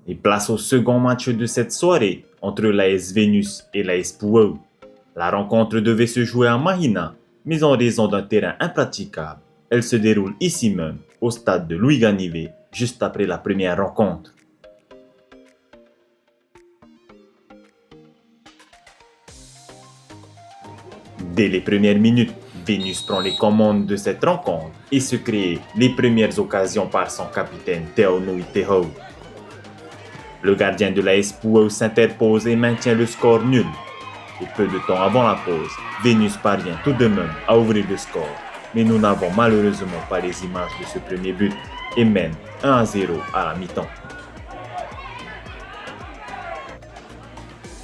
Et place au second match de cette soirée entre l'AS Vénus et l'AS Puau. La rencontre devait se jouer à Mahina, mais en raison d'un terrain impraticable, elle se déroule ici même, au stade de Louis Ganivet, juste après la première rencontre. Dès les premières minutes, Vénus prend les commandes de cette rencontre et se crée les premières occasions par son capitaine Teo Nui Teho. Le gardien de l'AS Puau s'interpose et maintient le score nul. Et peu de temps avant la pause, Vénus parvient tout de même à ouvrir le score. Mais nous n'avons malheureusement pas les images de ce premier but et mène 1-0 à la mi-temps.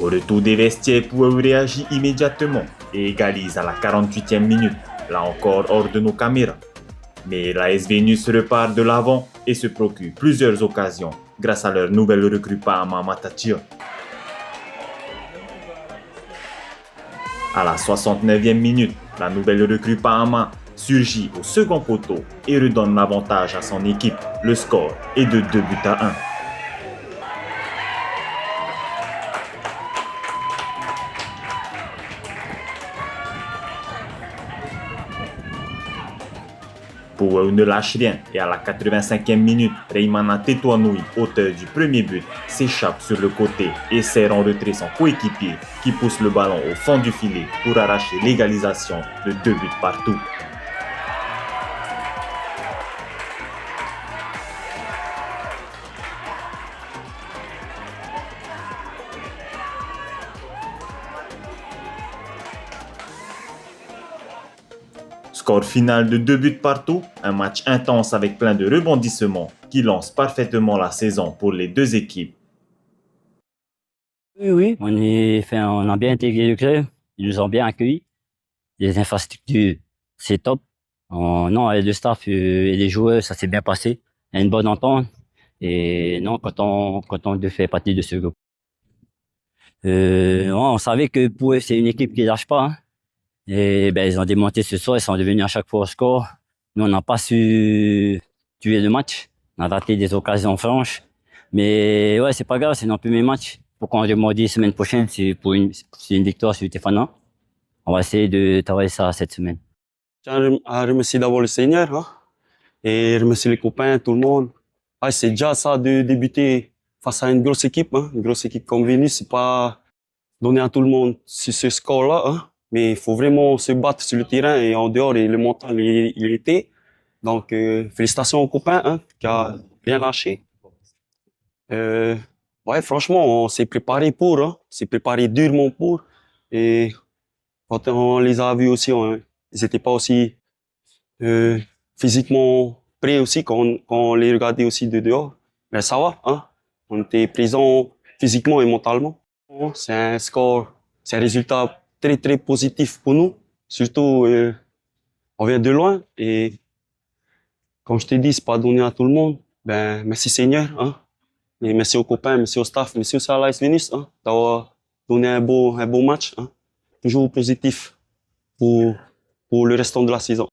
Au retour des vestiaires, Puau réagit immédiatement et égalise à la 48e minute, là encore hors de nos caméras. Mais l'AS Vénus repart de l'avant et se procure plusieurs occasions grâce à leur nouvelle recrue Pahama Matatio. À la 69e minute, la nouvelle recrue Pahama surgit au second poteau et redonne l'avantage à son équipe. Le score est de 2-1. Puau ne lâche rien et à la 85e minute, Reimana Tetuanui, auteur du premier but, s'échappe sur le côté et serre en retrait son coéquipier qui pousse le ballon au fond du filet pour arracher l'égalisation de 2 buts partout. Score final de 2 buts partout, un match intense avec plein de rebondissements qui lance parfaitement la saison pour les deux équipes. Oui, on a bien intégré le club, ils nous ont bien accueillis, les infrastructures, c'est top. Non, avec le staff et les joueurs, ça s'est bien passé, il y a une bonne entente et non, content de faire partie de ce groupe. On savait que pour eux, c'est une équipe qui lâche pas, hein. Et ben, ils ont démonté ce soir, ils sont devenus à chaque fois au score. Nous, on n'a pas su tuer le match. On a raté des occasions franches. Mais ouais, c'est pas grave, c'est notre premier match. Pour qu'on remodifie la semaine prochaine, c'est une victoire sur Tefana. On va essayer de travailler ça cette semaine. Je tiens à remercier d'abord le Seigneur, hein, et remercier les copains, tout le monde. Ah, c'est déjà ça de débuter face à une grosse équipe, hein. Une grosse équipe comme Vénus, c'est pas donné à tout le monde sur ce score-là, hein. Mais il faut vraiment se battre sur le terrain et en dehors, et le mental, il était. Donc, félicitations aux copains, hein, qui a bien lâché. Ouais, franchement, on s'est préparé pour, hein. On s'est préparé durement pour. Et quand on les a vus aussi, ils n'étaient pas aussi physiquement prêts aussi quand on les regardait aussi de dehors. Mais ça va, hein. On était présents physiquement et mentalement. C'est un score, c'est un résultat très très positif pour nous. Surtout, on vient de loin et comme je t'ai dit, c'est pas donné à tout le monde. Ben, merci Seigneur, hein. Et merci aux copains, merci au staff, merci aussi à l'AS Vénus, hein, d'avoir donné un beau match, hein. Toujours positif pour le restant de la saison.